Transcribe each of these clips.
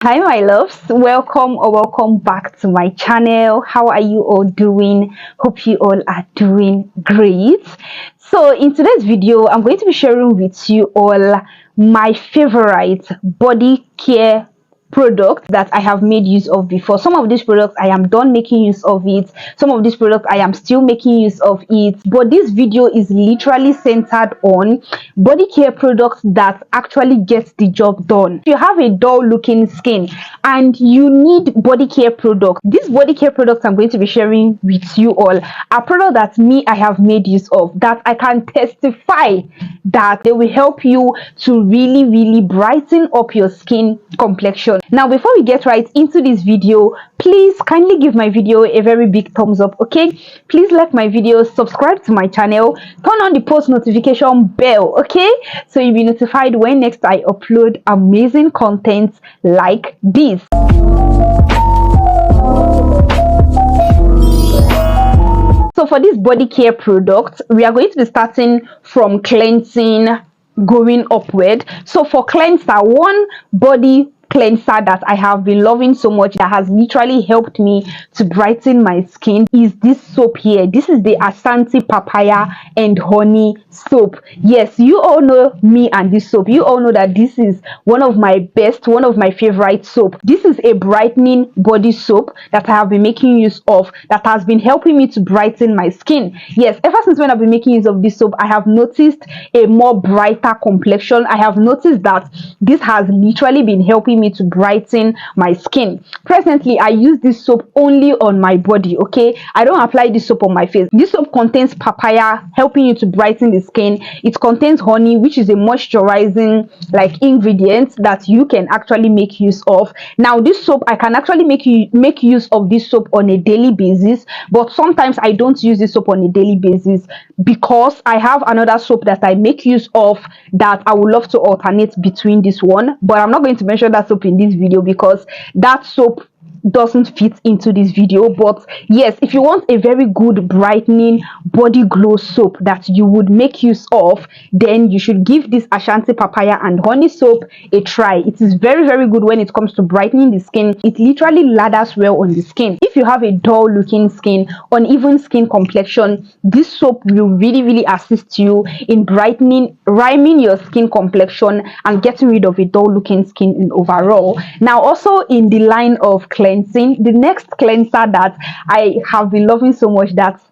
Hi my loves, welcome or welcome back to my channel. How are you all doing? Hope you all are doing great. So in today's video I'm going to be sharing with you all my favorite body care products that I have made use of before. Some of these products I am done making use of it, some of these products I am still making use of it, but this video is literally centered on body care products that actually gets the job done. If you have a dull looking skin and you need body care products, these body care products I'm going to be sharing with you all are products that I have made use of, that I can testify that they will help you to really brighten up your skin complexion. Now before we get right into this video, please kindly give my video a very big thumbs up. Okay, please like my video, subscribe to my channel, turn on the post notification bell, okay, so you'll be notified when next I upload amazing content like this. So for this body care product, we are going to be starting from cleansing going upward. So for cleanser, one body cleanser that I have been loving so much, that has literally helped me to brighten my skin, is this soap here. This is the Ashanti papaya and honey soap. Yes, you all know me and this soap. You all know that this is one of my best, one of my favorite soap. This is a brightening body soap that I have been making use of, that has been helping me to brighten my skin. Yes, ever since when I've been making use of this soap, I have noticed a more brighter complexion. I have noticed that this has literally been helping me to brighten my skin. Presently I use this soap only on my body, okay, I don't apply this soap on my face. This soap contains papaya, helping you to brighten the skin. It contains honey, which is a moisturizing like ingredient that you can actually make use of. Now this soap, I can actually make use of this soap on a daily basis, but sometimes I don't use this soap on a daily basis because I have another soap that I make use of that I would love to alternate between this one, but I'm not going to mention that soap in this video because that soap doesn't fit into this video. But yes, if you want a very good brightening body glow soap that you would make use of, then you should give this Ashanti papaya and honey soap a try. It is very good when it comes to brightening the skin. It literally lathers well on the skin. If you have a dull looking skin, uneven skin complexion, this soap will really assist you in brightening, rhyming your skin complexion and getting rid of a dull looking skin in overall. Now also in the line of cleansing, the next cleanser that I have been loving so much, that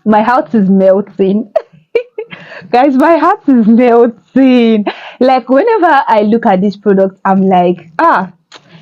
my heart is melting. Guys, my heart is melting. Like whenever I look at this product, I'm like,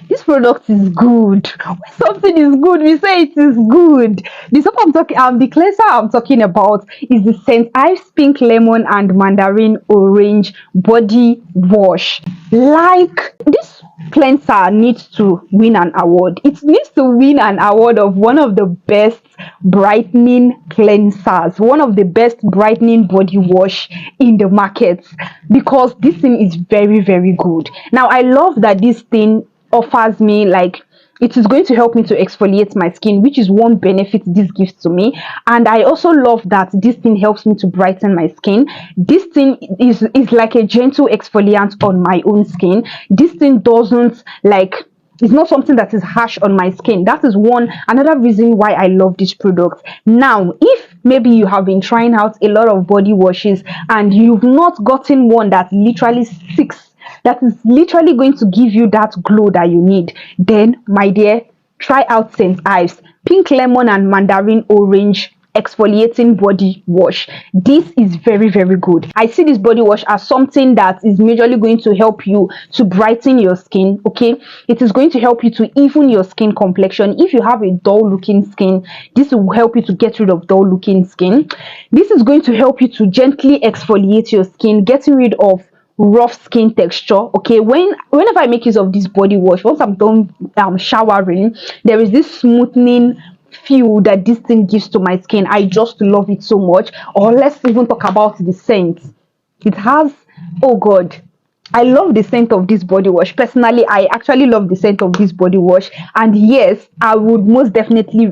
this product is good. When something is good, we say it is good. The soap I'm talking, the cleanser I'm talking about is the St. Ives Pink Lemon and Mandarin Orange Body Wash. Like, this cleanser needs to win an award. It needs to win an award of one of the best brightening cleansers, one of the best brightening body wash in the market, because this thing is very good. Now I love that this thing offers me, like, it is going to help me to exfoliate my skin, which is one benefit this gives to me. And I also love that this thing helps me to brighten my skin. This thing is like a gentle exfoliant on my own skin. This thing doesn't, like, it's not something that is harsh on my skin. That is another reason why I love this product. Now if maybe you have been trying out a lot of body washes and you've not gotten one that literally sticks, that is literally going to give you that glow that you need, then my dear, try out St. Ives Pink Lemon and Mandarin Orange Exfoliating Body Wash. This is very good. I see this body wash as something that is majorly going to help you to brighten your skin. Okay, it is going to help you to even your skin complexion. If you have a dull looking skin, this will help you to get rid of dull looking skin. This is going to help you to gently exfoliate your skin, getting rid of rough skin texture. Okay, whenever I make use of this body wash, once I'm done showering, there is this smoothing feel that this thing gives to my skin. I just love it so much. Or let's even talk about the scent. It has, oh god, I love the scent of this body wash. Personally, I actually love the scent of this body wash. And yes, I would most definitely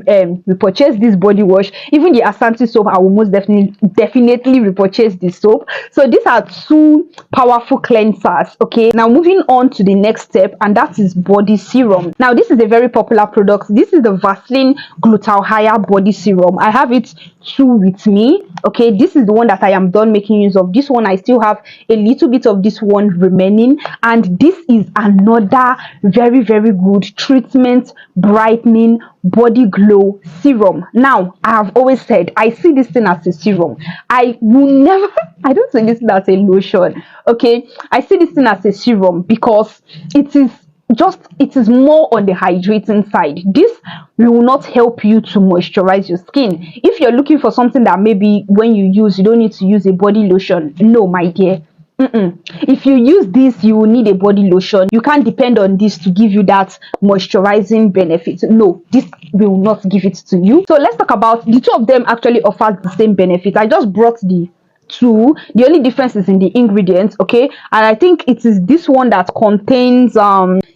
repurchase this body wash. Even the Ashanti soap, I will most definitely repurchase this soap. So these are two powerful cleansers. Okay, now moving on to the next step, and that is body serum. Now this is a very popular product. This is the Vaseline Glutathione body serum. I have it two with me. Okay, this is the one that I am done making use of. This one I still have a little bit of this one remaining, and this is another very good treatment brightening body glow serum. Now I have always said I see this thing as a serum. I will never I don't see this thing as a lotion. Okay, I see this thing as a serum because it is more on the hydrating side. This will not help you to moisturize your skin. If you're looking for something that maybe when you use, you don't need to use a body lotion, no my dear. If you use this, you will need a body lotion. You can't depend on this to give you that moisturizing benefit. No, this will not give it to you. So let's talk about the two of them actually offers the same benefit. I just brought the two. The only difference is in the ingredients. Okay, and I think it is this one that contains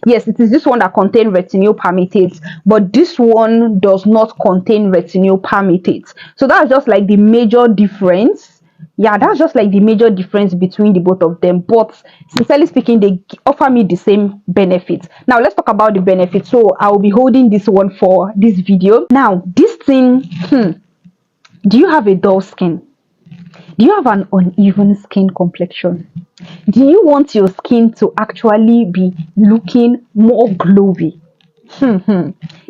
yes, it is this one that contains retinol palmitate, but this one does not contain retinol palmitate. So that's just like the major difference. Yeah, that's just like the major difference between the both of them, but sincerely speaking, they offer me the same benefits. Now let's talk about the benefits. So I will be holding this one for this video. Now this thing, do you have a dull skin? Do you have an uneven skin complexion? Do you want your skin to actually be looking more glowy?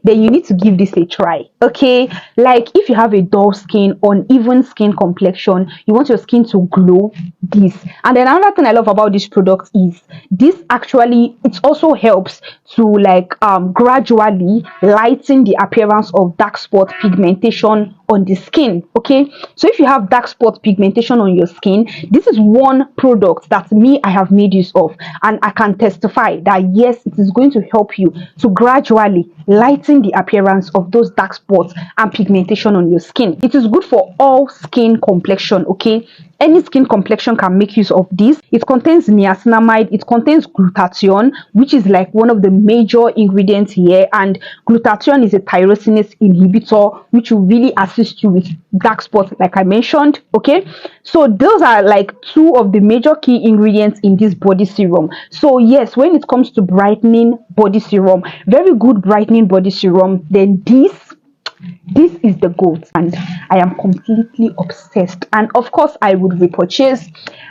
Then you need to give this a try. Okay, like if you have a dull skin, uneven skin complexion, you want your skin to glow, this. And then another thing I love about this product is this actually, it also helps to like gradually lighten the appearance of dark spot pigmentation on the skin. Okay, so if you have dark spot pigmentation on your skin, this is one product that I have made use of, and I can testify that yes, it is going to help you to gradually lighten the appearance of those dark spots and pigmentation on your skin. It is good for all skin complexion. Okay, any skin complexion can make use of this. It contains niacinamide, it contains glutathione, which is like one of the major ingredients here, and glutathione is a tyrosinase inhibitor which will really assist you with dark spots like I mentioned. Okay, so those are like two of the major key ingredients in this body serum. So yes, when it comes to brightening body serum, very good brightening body serum, then this is the goat, and I am completely obsessed. And of course I would repurchase.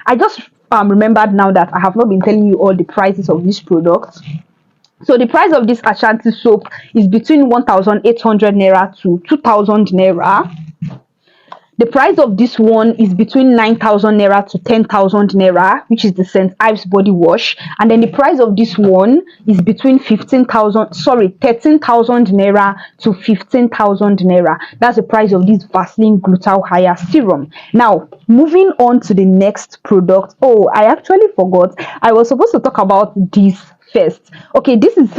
I just remembered now that I have not been telling you all the prices of this product. So the price of this Ashanti soap is between 1,800 naira to 2,000 naira. The price of this one is between 9,000 naira to 10,000 naira, which is the St. Ives body wash. And then the price of this one is between 13,000 naira to 15,000 naira. That's the price of this Vaseline Glutathione serum. Now, moving on to the next product. Oh, I actually forgot. I was supposed to talk about this first. Okay, this is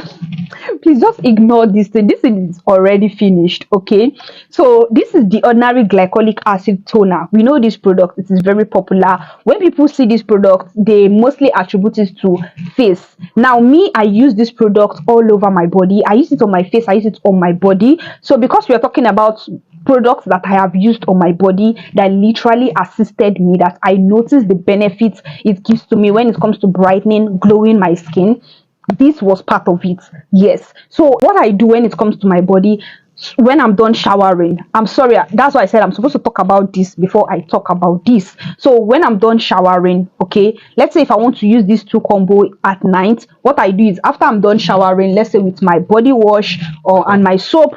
please just ignore this thing. This is already finished. Okay, so this is the ordinary glycolic acid toner. We know this product, it is very popular. When people see this product, they mostly attribute it to face. Now me, I use this product all over my body. I use it on my face, I use it on my body. So because we are talking about products that I have used on my body that literally assisted me, that I noticed the benefits it gives to me when it comes to brightening, glowing my skin, this was part of it. Yes, so what I do when it comes to my body, when I'm done showering, I'm sorry, that's why I said I'm supposed to talk about this before I talk about this. So when I'm done showering, okay, let's say if I want to use this two combo at night, what I do is after I'm done showering, let's say with my body wash and my soap,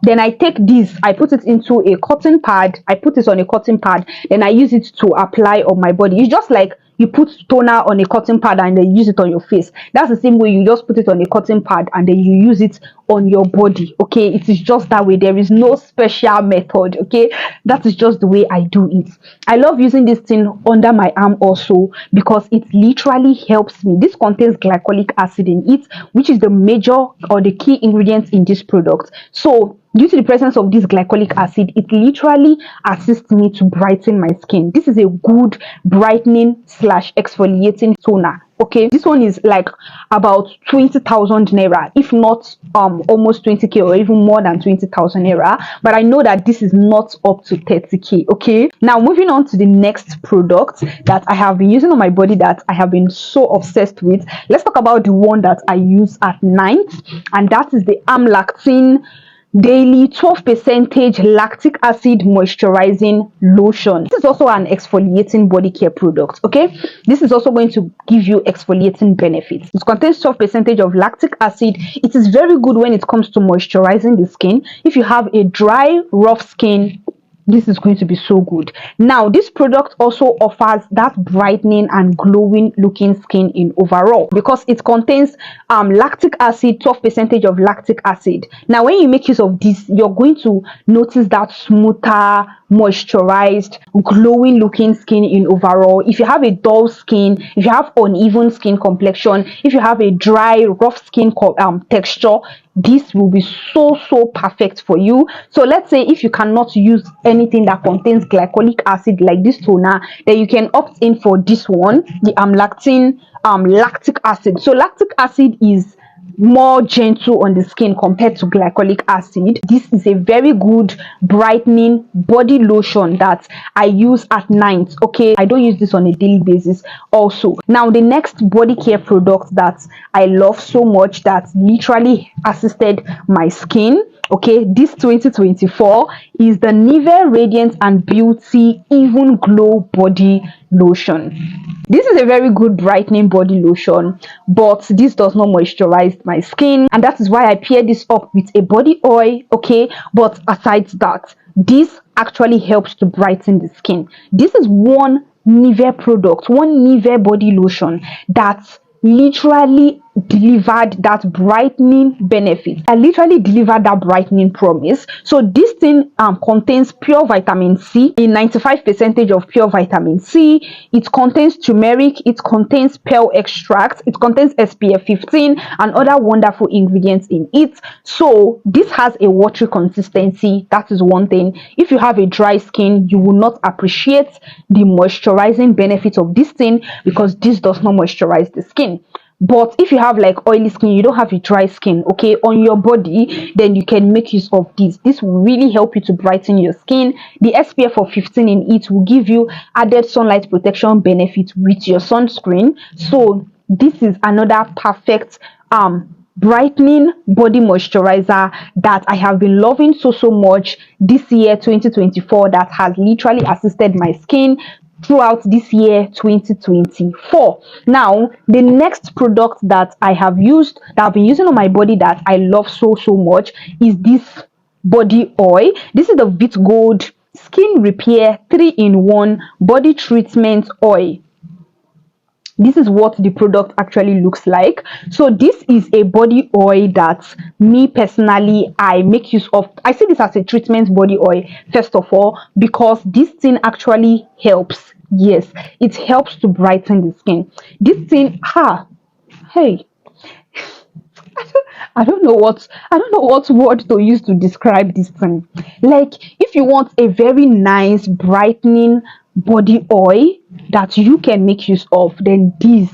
then I take this, I put it into a cotton pad, I put this on a cotton pad, then I use it to apply on my body. It's just like you put toner on a cotton pad and then use it on your face. That's the same way you just put it on a cotton pad and then you use it on your body. Okay, it is just that way. There is no special method. Okay, that is just the way I do it. I love using this thing under my arm also because it literally helps me. This contains glycolic acid in it, which is the major or the key ingredient in this product. So due to the presence of this glycolic acid, it literally assists me to brighten my skin. This is a good brightening / exfoliating toner. Okay, this one is like about 20,000 naira, if not almost 20k, or even more than 20,000 naira. But I know that this is not up to 30k. Okay, now moving on to the next product that I have been using on my body, that I have been so obsessed with. Let's talk about the one that I use at night, and that is the Lighten daily 12% lactic acid moisturizing lotion. This is also an exfoliating body care product. Okay, this is also going to give you exfoliating benefits. It contains 12% of lactic acid. It is very good when it comes to moisturizing the skin. If you have a dry, rough skin, this is going to be so good. Now, this product also offers that brightening and glowing looking skin in overall, because it contains lactic acid, 12% of lactic acid. Now, when you make use of this, you're going to notice that smoother, moisturized, glowing looking skin in overall. If you have a dull skin, if you have uneven skin complexion, if you have a dry, rough skin texture, this will be so perfect for you. So let's say if you cannot use anything that contains glycolic acid like this toner, then you can opt in for this one, the Lighten lactic acid. So lactic acid is more gentle on the skin compared to glycolic acid. This is a very good brightening body lotion that I use at night. Okay, I don't use this on a daily basis also. Now, the next body care product that I love so much, that literally assisted my skin, okay, this 2024, is the Nivea Radiant and Beauty Even Glow Body Lotion. This is a very good brightening body lotion, but this does not moisturize my skin, and that is why I pair this up with a body oil. Okay, but aside that, this actually helps to brighten the skin. This is one Nivea product, one Nivea body lotion that literally delivered that brightening benefit. I literally delivered that brightening promise. So this thing contains pure vitamin C, in 95% of pure vitamin C. It contains turmeric, it contains pearl extract, it contains SPF 15 and other wonderful ingredients in it. So this has a watery consistency. That is one thing. If you have a dry skin, you will not appreciate the moisturizing benefits of this thing, because this does not moisturize the skin. But if you have like oily skin, you don't have a dry skin, okay, on your body, then you can make use of this will really help you to brighten your skin. The SPF of 15 in it will give you added sunlight protection benefit with your sunscreen. So this is another perfect brightening body moisturizer that I have been loving so much this year 2024, that has literally assisted my skin throughout this year 2024. Now, the next product that I have used, that I've been using on my body, that I love so much, is this body oil. This is the Vit Gold Skin Repair 3-in-1 body treatment oil. This is what the product actually looks like. So this is a body oil that me personally, I make use of. I see this as a treatment body oil, first of all, because this thing actually helps. Yes, it helps to brighten the skin. This thing, hey, I don't know what word to use to describe this thing. Like, if you want a very nice brightening body oil that you can make use of, then this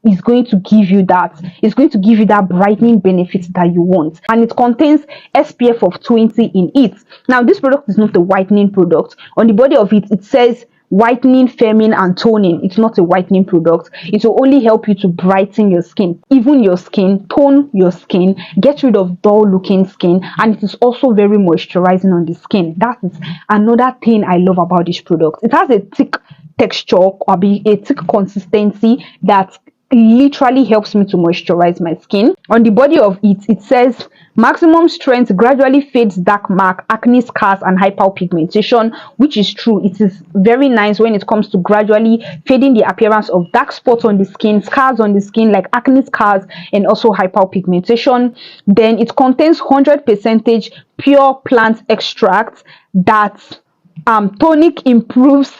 is going to give you that. It's going to give you that brightening benefit that you want, and it contains SPF of 20 in it. Now, this product is not a whitening product. On the body of it, it says whitening, firming and toning. It's not a whitening product. It will only help you to brighten your skin, even your skin, tone your skin, get rid of dull looking skin, and it is also very moisturizing on the skin. That is another thing I love about this product. It has a thick texture, or a thick consistency that literally helps me to moisturize my skin. On the body of it, it says maximum strength gradually fades dark mark, acne scars and hyperpigmentation, which is true. It is very nice when it comes to gradually fading the appearance of dark spots on the skin, scars on the skin like acne scars, and also hyperpigmentation. Then it contains 100% pure plant extract that tonic improves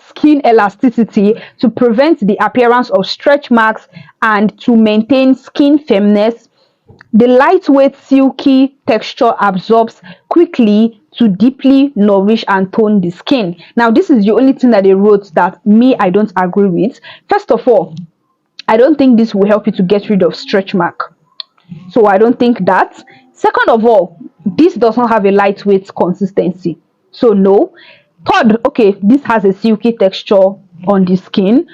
skin elasticity to prevent the appearance of stretch marks and to maintain skin firmness. The lightweight silky texture absorbs quickly to deeply nourish and tone the skin. Now, this is the only thing that they wrote that me, I don't agree with. First of all, I don't think this will help you to get rid of stretch mark. So I don't think that. Second of all, this does not have a lightweight consistency. So no. Third, okay, this has a silky texture on the skin.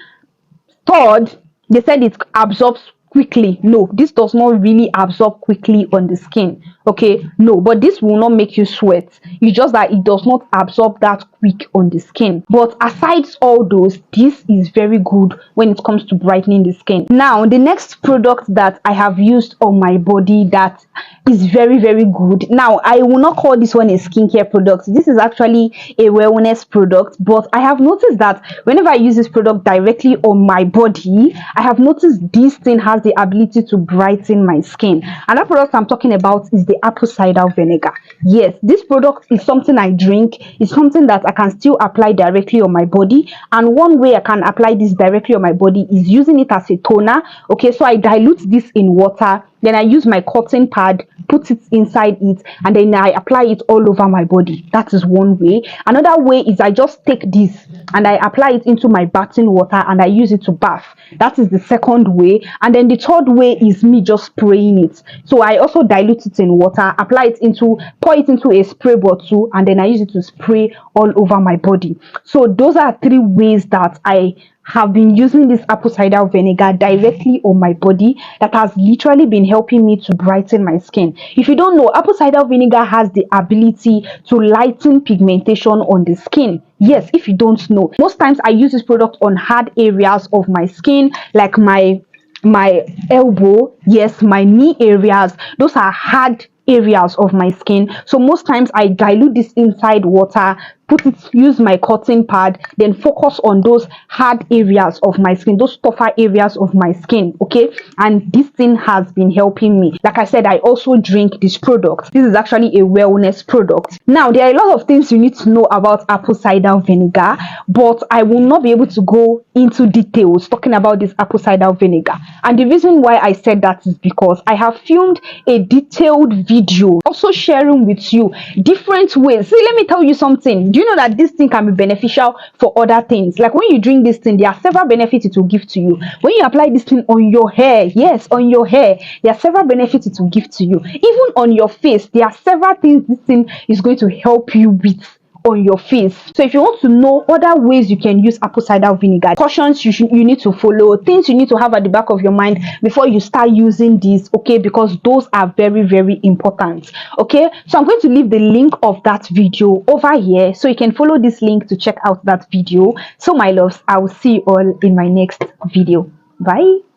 Third, they said it absorbs quickly. No, this does not really absorb quickly on the skin. Okay, no, but this will not make you sweat. It's just that it does not absorb that quick on the skin. But aside all those, this is very good when it comes to brightening the skin. Now, the next product that I have used on my body that is very, very good. Now, I will not call this one a skincare product. This is actually a wellness product, but I have noticed that whenever I use this product directly on my body, I have noticed this thing has the ability to brighten my skin. And that product I'm talking about is the apple cider vinegar. Yes, this product is something I drink. It's something that I can still apply directly on my body. And one way I can apply this directly on my body is using it as a toner. Okay, so I dilute this in water, then I use my cotton pad, put it inside it, and then I apply it all over my body. That is one way. Another way is I just take this and I apply it into my bathing water and I use it to bath. That is the second way. And then the third way is me just spraying it. So I also dilute it in water, pour it into a spray bottle, and then I use it to spray all over my body. So those are 3 ways that I have been using this apple cider vinegar directly on my body that has literally been helping me to brighten my skin. If you don't know, apple cider vinegar has the ability to lighten pigmentation on the skin. Yes, if you don't know, most times I use this product on hard areas of my skin, like my elbow, yes, my knee areas. Those are hard areas of my skin. So most times I dilute this inside water, use my cotton pad, then focus on those hard areas of my skin, those tougher areas of my skin. Okay, and this thing has been helping me. Like I said, I also drink this product. This is actually a wellness product. Now, there are a lot of things you need to know about apple cider vinegar, but I will not be able to go into details talking about this apple cider vinegar. And the reason why I said that is because I have filmed a detailed video also sharing with you different ways. See, let me tell you something. Do you know that this thing can be beneficial for other things? Like when you drink this thing, there are several benefits it will give to you. When you apply this thing on your hair, yes, on your hair, there are several benefits it will give to you. Even on your face, there are several things this thing is going to help you with on your face. So if you want to know other ways you can use apple cider vinegar, cautions you need to follow, things you need to have at the back of your mind before you start using this, okay, because those are very, very important. Okay, so I'm going to leave the link of that video over here so you can follow this link to check out that video. So my loves, I will see you all in my next video. Bye.